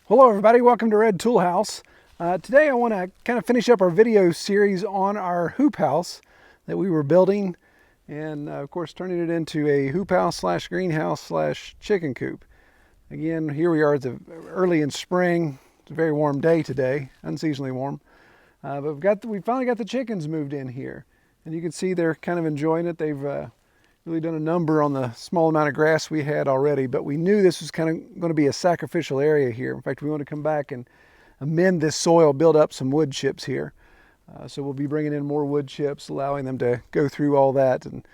Hello everybody, welcome to Red Tool House. Today I want to kind of finish up our video series on our hoop house that we were building, and of course turning it into a hoop house slash greenhouse slash chicken coop. Again, here we are early in spring. It's a very warm day today, unseasonably warm. But we finally got the chickens moved in here, and you can see they're kind of enjoying it. They've really done a number on the small amount of grass we had already, but we knew this was kind of going to be a sacrificial area here. In fact, we want to come back and amend this soil, build up some wood chips here. So we'll be bringing in more wood chips, allowing them to go through all that and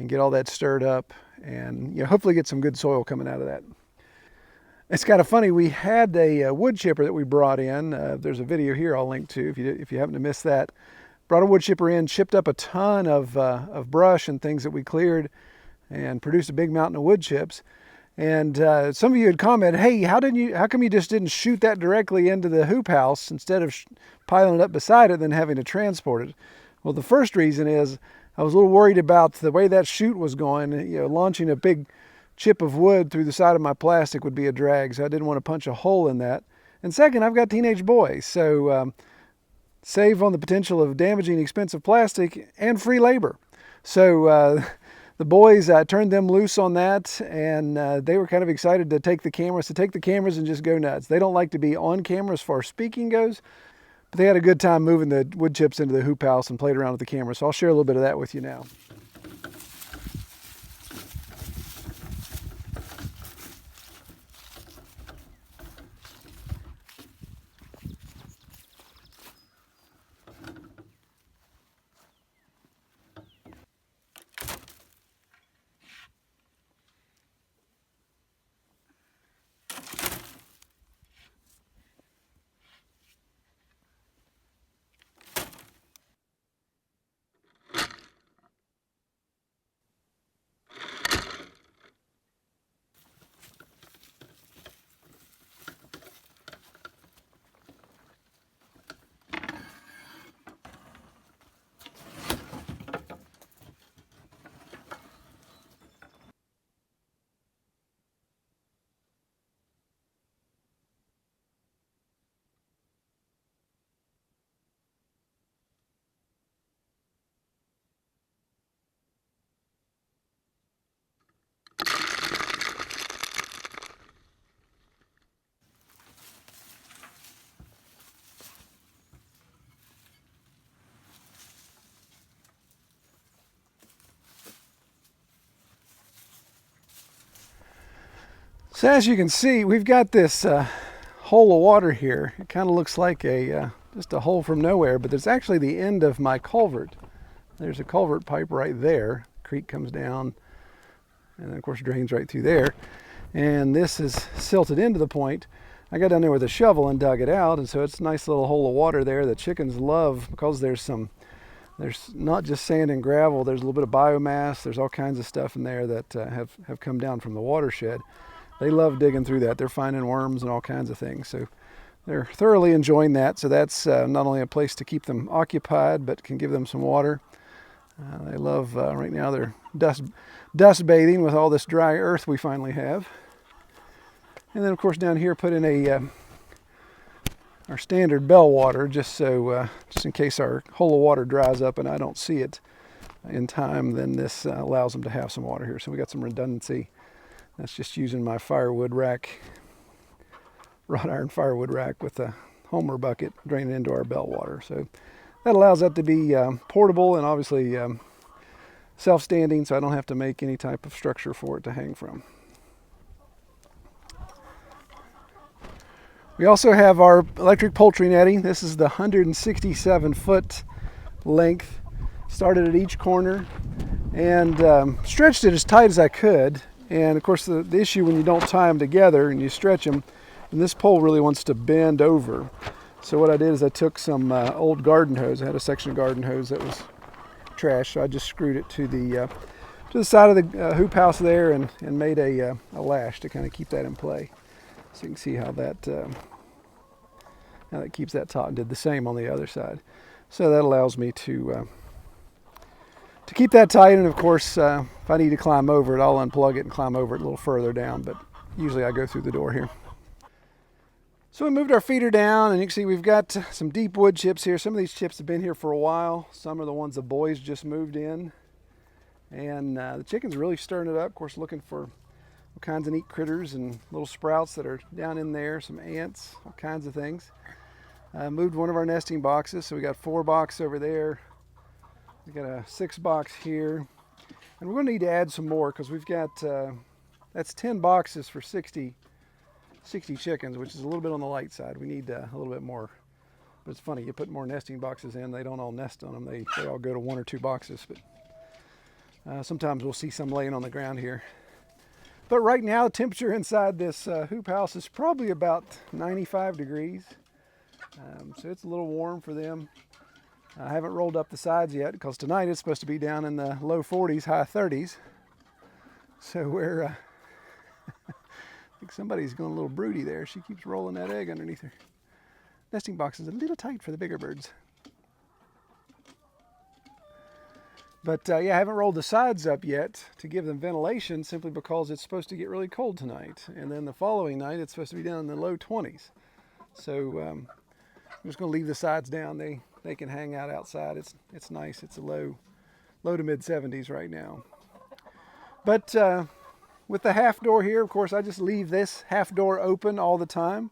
get all that stirred up, and hopefully get some good soil coming out of that. It's kind of funny, we had a wood chipper that we brought in. There's a video here I'll link to if you happen to miss that. Brought a wood chipper in, chipped up a ton of brush and things that we cleared, and produced a big mountain of wood chips. And some of you had commented, hey, how come you just didn't shoot that directly into the hoop house instead of piling it up beside it and then having to transport it? Well, the first reason is I was a little worried about the way that chute was going. Launching a big chip of wood through the side of my plastic would be a drag, so I didn't want to punch a hole in that. And second, I've got teenage boys, so save on the potential of damaging expensive plastic and free labor. So the boys, turned them loose on that, and they were kind of excited to take the cameras and just go nuts. They don't like to be on camera as far as speaking goes, but they had a good time moving the wood chips into the hoop house and played around with the camera. So I'll share a little bit of that with you now. So as you can see, we've got this hole of water here. It kind of looks like just a hole from nowhere, but there's actually the end of my culvert. There's a culvert pipe right there. Creek comes down and then of course drains right through there. And this is silted into the point. I got down there with a shovel and dug it out, and so it's a nice little hole of water there that chickens love, because there's not just sand and gravel, there's a little bit of biomass, there's all kinds of stuff in there that have come down from the watershed. They love digging through that. They're finding worms and all kinds of things. So they're thoroughly enjoying that. So that's not only a place to keep them occupied, but can give them some water. They love, right now they're dust bathing with all this dry earth we finally have. And then of course down here put in our standard bell water, just in case our hole of water dries up and I don't see it in time, then this allows them to have some water here. So we got some redundancy. That's just using my firewood rack, wrought iron firewood rack with a Homer bucket draining into our bell water. So that allows that to be portable and obviously self-standing, so I don't have to make any type of structure for it to hang from. We also have our electric poultry netting. This is the 167-foot length. Started at each corner and stretched it as tight as I could. And of course the issue when you don't tie them together and you stretch them, and this pole really wants to bend over. So what I did is I took some old garden hose. I had a section of garden hose that was trash, so I just screwed it to the side of the hoop house there and made a lash to kind of keep that in play. So you can see how that keeps that taut, and did the same on the other side. So that allows me to keep that tight, and of course if I need to climb over it, I'll unplug it and climb over it a little further down, but usually I go through the door here. So we moved our feeder down, and you can see we've got some deep wood chips here. Some of these chips have been here for a while. Some are the ones the boys just moved in. And the chickens are really stirring it up. Of course, looking for all kinds of neat critters and little sprouts that are down in there, some ants, all kinds of things. Moved one of our nesting boxes, so we got 4 boxes over there. We got a 6 box here. And we're going to need to add some more because we've got, that's 10 boxes for 60 chickens, which is a little bit on the light side. We need a little bit more. But it's funny, you put more nesting boxes in, they don't all nest on them. They all go to 1 or 2 boxes. But sometimes we'll see some laying on the ground here. But right now, the temperature inside this hoop house is probably about 95 degrees. So it's a little warm for them. I haven't rolled up the sides yet because tonight it's supposed to be down in the low 40s, high 30s. So we're, I think somebody's going a little broody there. She keeps rolling that egg underneath her. Nesting box is a little tight for the bigger birds. But yeah, I haven't rolled the sides up yet to give them ventilation simply because it's supposed to get really cold tonight. And then the following night, it's supposed to be down in the low 20s. So I'm just going to leave the sides down. They can hang out outside. It's nice. It's a low to mid 70s right now. But with the half door here, of course, I just leave this half door open all the time.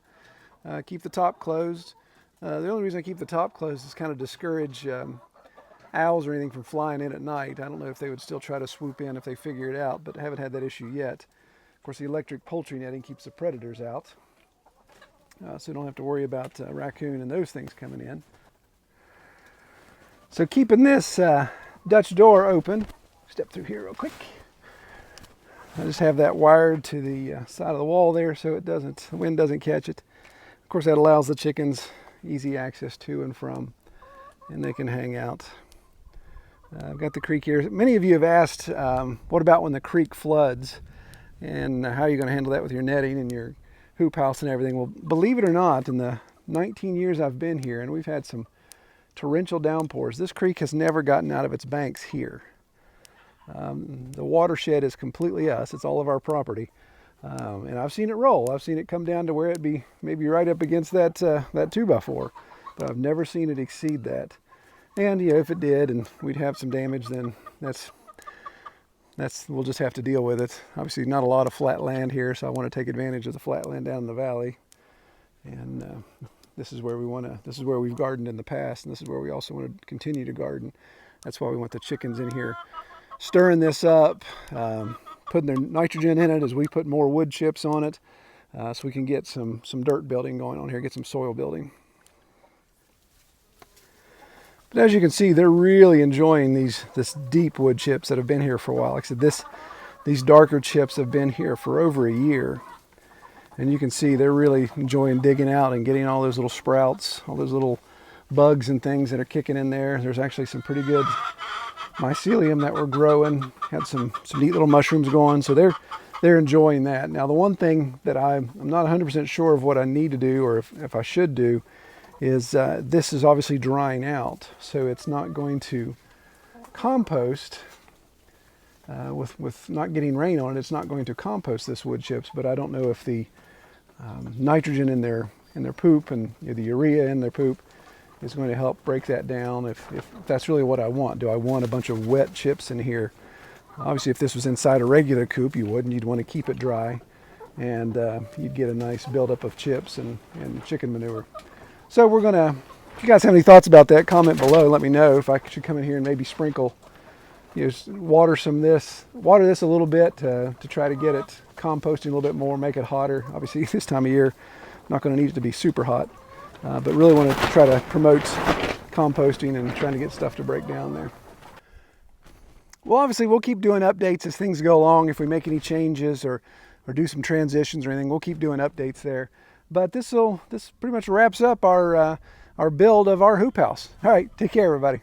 Keep the top closed. The only reason I keep the top closed is kind of discourage owls or anything from flying in at night. I don't know if they would still try to swoop in if they figure it out, but I haven't had that issue yet. Of course, the electric poultry netting keeps the predators out. So you don't have to worry about raccoon and those things coming in. So keeping this Dutch door open, step through here real quick. I just have that wired to the side of the wall there so the wind doesn't catch it. Of course, that allows the chickens easy access to and from, and they can hang out. I've got the creek here. Many of you have asked, what about when the creek floods, and how are you going to handle that with your netting and your hoop house and everything? Well, believe it or not, in the 19 years I've been here, and we've had some torrential downpours, this creek has never gotten out of its banks here. The watershed is completely us. It's all of our property. And I've seen it roll. I've seen it come down to where it'd be maybe right up against that 2x4, but I've never seen it exceed that. And you know, if it did and we'd have some damage, then we'll just have to deal with it. Obviously not a lot of flat land here, so I want to take advantage of the flat land down in the valley. And this is where we've gardened in the past, and this is where we also want to continue to garden. That's why we want the chickens in here stirring this up, putting their nitrogen in it as we put more wood chips on it, so we can get some dirt building going on here, get some soil building. But as you can see, they're really enjoying this deep wood chips that have been here for a while. Like I said, these darker chips have been here for over a year. And you can see they're really enjoying digging out and getting all those little sprouts, all those little bugs and things that are kicking in there. There's actually some pretty good mycelium that we're growing. Had some neat little mushrooms going, so they're enjoying that. Now, the one thing that I'm not 100% sure of what I need to do, or if I should do, is this is obviously drying out, so it's not going to compost. With not getting rain on it, it's not going to compost this wood chips. But I don't know if the nitrogen in their poop and the urea in their poop is going to help break that down. If that's really what I want. Do I want a bunch of wet chips in here? Obviously, if this was inside a regular coop, you wouldn't. You'd want to keep it dry, and you'd get a nice buildup of chips and chicken manure. So we're gonna. If you guys have any thoughts about that, comment below. Let me know if I should come in here and maybe sprinkle. Water this a little bit to try to get it composting a little bit more, make it hotter. Obviously, this time of year, I'm not going to need it to be super hot, but really want to try to promote composting and trying to get stuff to break down there. Well, obviously, we'll keep doing updates as things go along. If we make any changes or do some transitions or anything, we'll keep doing updates there. But this pretty much wraps up our build of our hoop house. All right, take care, everybody.